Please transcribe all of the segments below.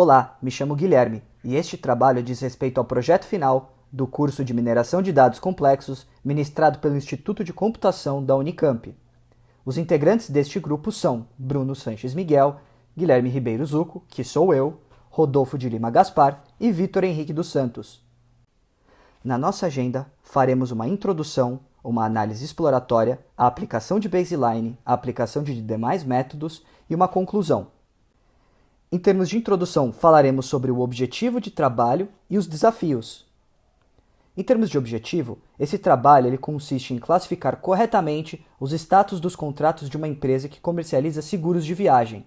Olá, me chamo Guilherme e este trabalho diz respeito ao projeto final do curso de Mineração de Dados Complexos ministrado pelo Instituto de Computação da Unicamp. Os integrantes deste grupo são Bruno Sanches Miguel, Guilherme Ribeiro Zucco, que sou eu, Rodolfo de Lima Gaspar e Vitor Henrique dos Santos. Na nossa agenda, faremos uma introdução, uma análise exploratória, a aplicação de baseline, a aplicação de demais métodos e uma conclusão. Em termos de introdução, falaremos sobre o objetivo de trabalho e os desafios. Em termos de objetivo, esse trabalho consiste em classificar corretamente os status dos contratos de uma empresa que comercializa seguros de viagem.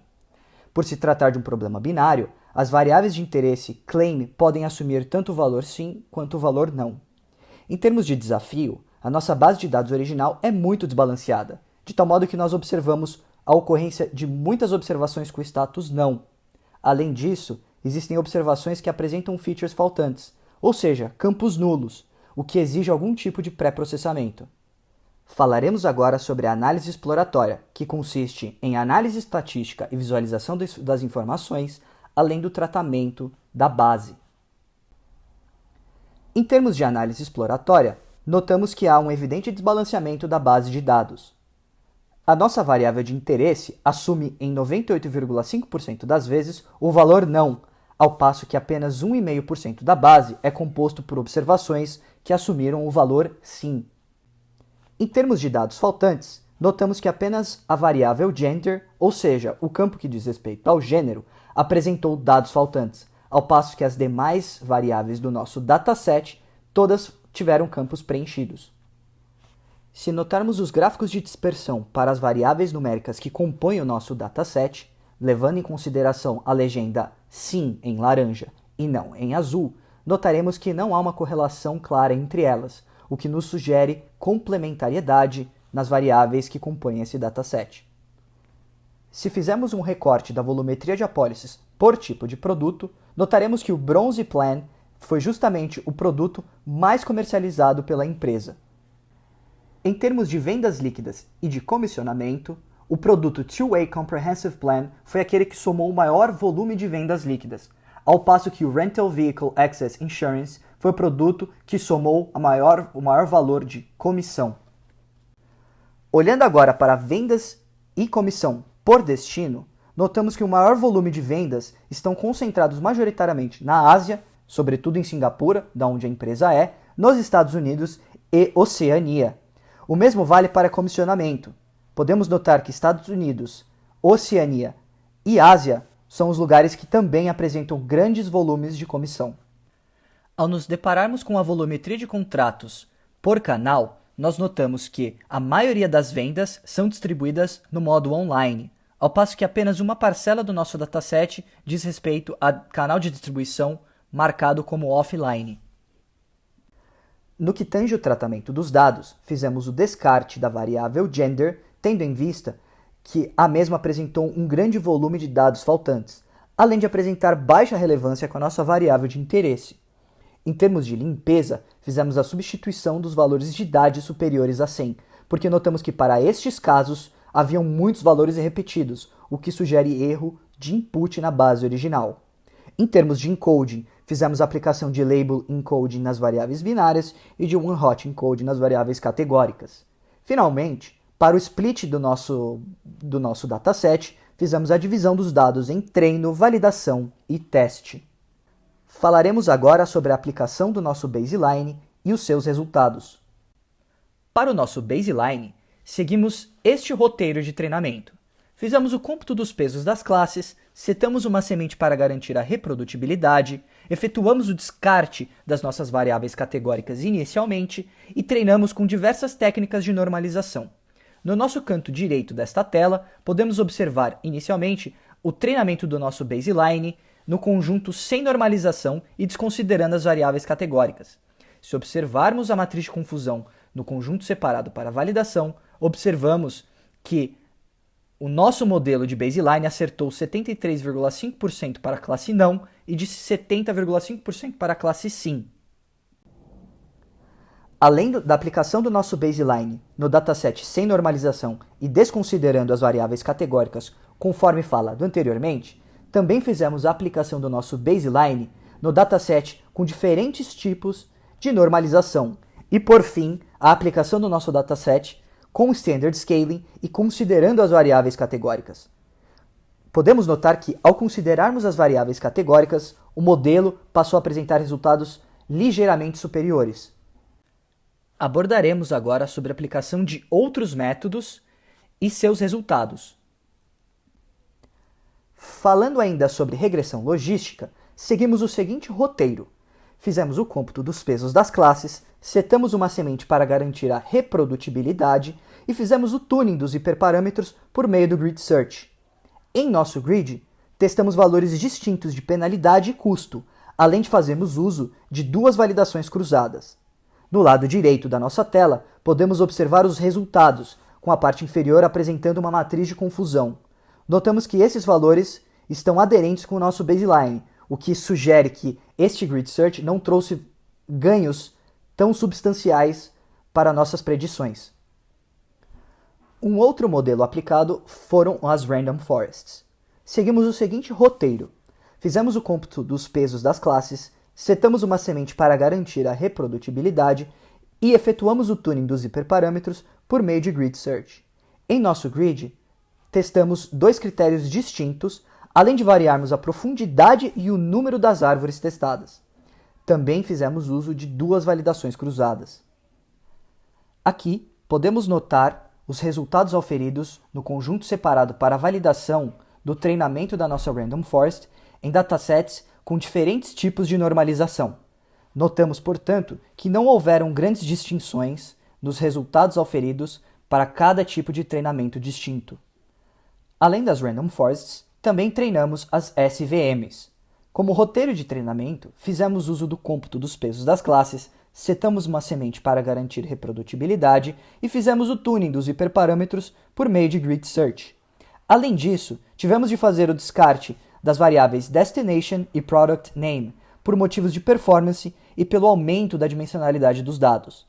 Por se tratar de um problema binário, as variáveis de interesse claim podem assumir tanto o valor sim quanto o valor não. Em termos de desafio, a nossa base de dados original é muito desbalanceada, de tal modo que nós observamos a ocorrência de muitas observações com status não. Além disso, existem observações que apresentam features faltantes, ou seja, campos nulos, o que exige algum tipo de pré-processamento. Falaremos agora sobre a análise exploratória, que consiste em análise estatística e visualização das informações, além do tratamento da base. Em termos de análise exploratória, notamos que há um evidente desbalanceamento da base de dados. A nossa variável de interesse assume em 98,5% das vezes o valor não, ao passo que apenas 1,5% da base é composto por observações que assumiram o valor sim. Em termos de dados faltantes, notamos que apenas a variável gender, ou seja, o campo que diz respeito ao gênero, apresentou dados faltantes, ao passo que as demais variáveis do nosso dataset todas tiveram campos preenchidos. Se notarmos os gráficos de dispersão para as variáveis numéricas que compõem o nosso dataset, levando em consideração a legenda sim em laranja e não em azul, notaremos que não há uma correlação clara entre elas, o que nos sugere complementariedade nas variáveis que compõem esse dataset. Se fizermos um recorte da volumetria de apólices por tipo de produto, notaremos que o Bronze Plan foi justamente o produto mais comercializado pela empresa. Em termos de vendas líquidas e de comissionamento, o produto Two-Way Comprehensive Plan foi aquele que somou o maior volume de vendas líquidas, ao passo que o Rental Vehicle Access Insurance foi o produto que somou o maior valor de comissão. Olhando agora para vendas e comissão por destino, notamos que o maior volume de vendas estão concentrados majoritariamente na Ásia, sobretudo em Singapura, da onde a empresa é, nos Estados Unidos e Oceania. O mesmo vale para comissionamento. Podemos notar que Estados Unidos, Oceania e Ásia são os lugares que também apresentam grandes volumes de comissão. Ao nos depararmos com a volumetria de contratos por canal, nós notamos que a maioria das vendas são distribuídas no modo online, ao passo que apenas uma parcela do nosso dataset diz respeito a canal de distribuição marcado como offline. No que tange o tratamento dos dados, fizemos o descarte da variável gender, tendo em vista que a mesma apresentou um grande volume de dados faltantes, além de apresentar baixa relevância com a nossa variável de interesse. Em termos de limpeza, fizemos a substituição dos valores de idade superiores a 100, porque notamos que para estes casos haviam muitos valores repetidos, o que sugere erro de input na base original. Em termos de encoding, fizemos a aplicação de label encoding nas variáveis binárias e de one-hot encoding nas variáveis categóricas. Finalmente, para o split do nosso dataset, fizemos a divisão dos dados em treino, validação e teste. Falaremos agora sobre a aplicação do nosso baseline e os seus resultados. Para o nosso baseline, seguimos este roteiro de treinamento. Fizemos o cômputo dos pesos das classes, setamos uma semente para garantir a reprodutibilidade, efetuamos o descarte das nossas variáveis categóricas inicialmente e treinamos com diversas técnicas de normalização. No nosso canto direito desta tela, podemos observar inicialmente o treinamento do nosso baseline no conjunto sem normalização e desconsiderando as variáveis categóricas. Se observarmos a matriz de confusão no conjunto separado para validação, observamos que o nosso modelo de baseline acertou 73,5% para a classe não e de 70,5% para a classe sim. Além da aplicação do nosso baseline no dataset sem normalização e desconsiderando as variáveis categóricas conforme falado anteriormente, também fizemos a aplicação do nosso baseline no dataset com diferentes tipos de normalização e, por fim, a aplicação do nosso dataset com standard scaling e considerando as variáveis categóricas. Podemos notar que, ao considerarmos as variáveis categóricas, o modelo passou a apresentar resultados ligeiramente superiores. Abordaremos agora sobre a aplicação de outros métodos e seus resultados. Falando ainda sobre regressão logística, seguimos o seguinte roteiro. Fizemos o cômputo dos pesos das classes, setamos uma semente para garantir a reprodutibilidade e fizemos o tuning dos hiperparâmetros por meio do grid search. Em nosso grid, testamos valores distintos de penalidade e custo, além de fazermos uso de duas validações cruzadas. No lado direito da nossa tela, podemos observar os resultados, com a parte inferior apresentando uma matriz de confusão. Notamos que esses valores estão aderentes com o nosso baseline, o que sugere que este grid search não trouxe ganhos tão substanciais para nossas predições. Um outro modelo aplicado foram as random forests. Seguimos o seguinte roteiro. Fizemos o cômputo dos pesos das classes, setamos uma semente para garantir a reprodutibilidade e efetuamos o tuning dos hiperparâmetros por meio de grid search. Em nosso grid, testamos dois critérios distintos, além de variarmos a profundidade e o número das árvores testadas. Também fizemos uso de duas validações cruzadas. Aqui, podemos notar os resultados auferidos no conjunto separado para validação do treinamento da nossa Random Forest em datasets com diferentes tipos de normalização. Notamos, portanto, que não houveram grandes distinções nos resultados auferidos para cada tipo de treinamento distinto. Além das Random Forests, também treinamos as SVMs. Como roteiro de treinamento, fizemos uso do cômputo dos pesos das classes, setamos uma semente para garantir reprodutibilidade e fizemos o tuning dos hiperparâmetros por meio de grid search. Além disso, tivemos de fazer o descarte das variáveis destination e product name, por motivos de performance e pelo aumento da dimensionalidade dos dados.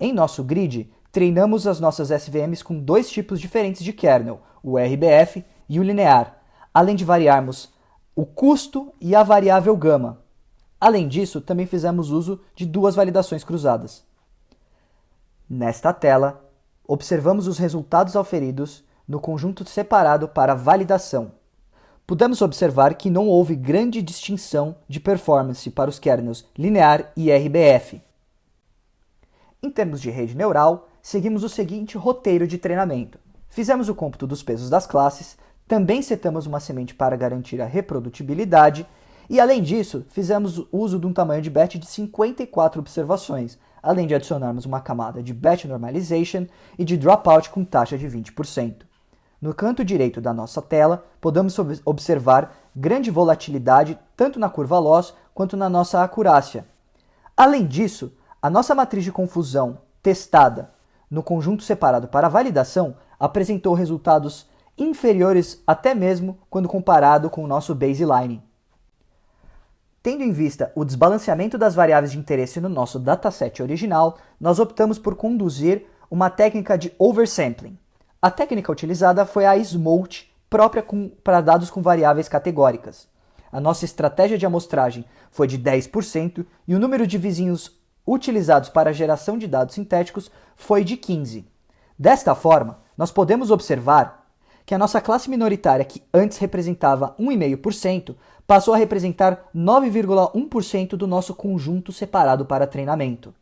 Em nosso grid, treinamos as nossas SVMs com dois tipos diferentes de kernel, o RBF e o linear, além de variarmos o custo e a variável gama. Além disso, também fizemos uso de duas validações cruzadas. Nesta tela, observamos os resultados auferidos no conjunto separado para validação. Pudemos observar que não houve grande distinção de performance para os kernels linear e RBF. Em termos de rede neural, seguimos o seguinte roteiro de treinamento. Fizemos o cômputo dos pesos das classes, também setamos uma semente para garantir a reprodutibilidade e, além disso, fizemos uso de um tamanho de batch de 54 observações, além de adicionarmos uma camada de batch normalization e de dropout com taxa de 20%. No canto direito da nossa tela, podemos observar grande volatilidade tanto na curva loss quanto na nossa acurácia. Além disso, a nossa matriz de confusão testada no conjunto separado para validação apresentou resultados inferiores até mesmo quando comparado com o nosso baseline. Tendo em vista o desbalanceamento das variáveis de interesse no nosso dataset original, nós optamos por conduzir uma técnica de oversampling. A técnica utilizada foi a SMOLT, própria para dados com variáveis categóricas. A nossa estratégia de amostragem foi de 10% e o número de vizinhos utilizados para a geração de dados sintéticos foi de 15%. Desta forma, nós podemos observar que a nossa classe minoritária, que antes representava 1,5%, passou a representar 9,1% do nosso conjunto separado para treinamento.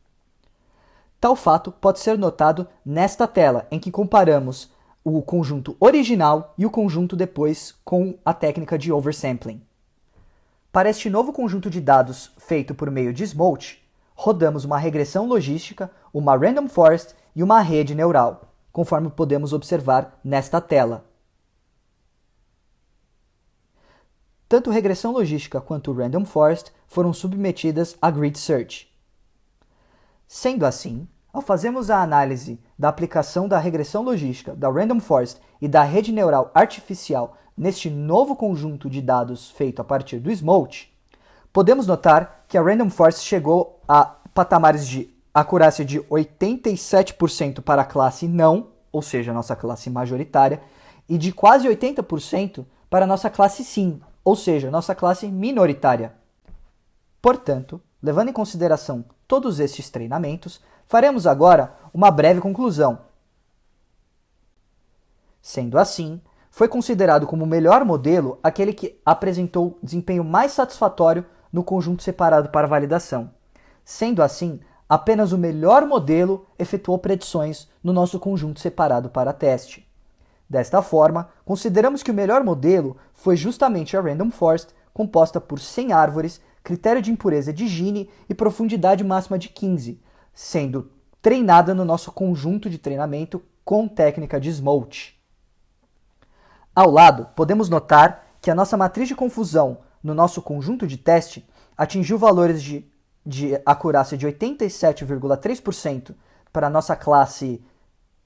Tal fato pode ser notado nesta tela, em que comparamos o conjunto original e o conjunto depois com a técnica de oversampling. Para este novo conjunto de dados feito por meio de SMOLT, rodamos uma regressão logística, uma random forest e uma rede neural, conforme podemos observar nesta tela. Tanto regressão logística quanto random forest foram submetidas a grid search. Sendo assim, ao fazermos a análise da aplicação da regressão logística, da random forest e da rede neural artificial neste novo conjunto de dados feito a partir do SMOLT, podemos notar que a random forest chegou a patamares de acurácia de 87% para a classe não, ou seja, a nossa classe majoritária, e de quase 80% para a nossa classe sim, ou seja, nossa classe minoritária. Portanto, levando em consideração todos estes treinamentos, faremos agora uma breve conclusão. Sendo assim, foi considerado como o melhor modelo aquele que apresentou desempenho mais satisfatório no conjunto separado para validação. Sendo assim, apenas o melhor modelo efetuou predições no nosso conjunto separado para teste. Desta forma, consideramos que o melhor modelo foi justamente a Random Forest, composta por 100 árvores, critério de impureza de Gini e profundidade máxima de 15, sendo treinada no nosso conjunto de treinamento com técnica de Smolt. Ao lado, podemos notar que a nossa matriz de confusão no nosso conjunto de teste atingiu valores de acurácia de 87,3% para a nossa classe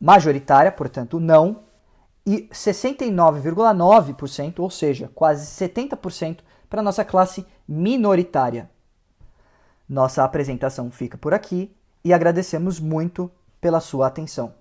majoritária, portanto não, e 69,9%, ou seja, quase 70% para a nossa classe minoritária. Nossa apresentação fica por aqui e agradecemos muito pela sua atenção.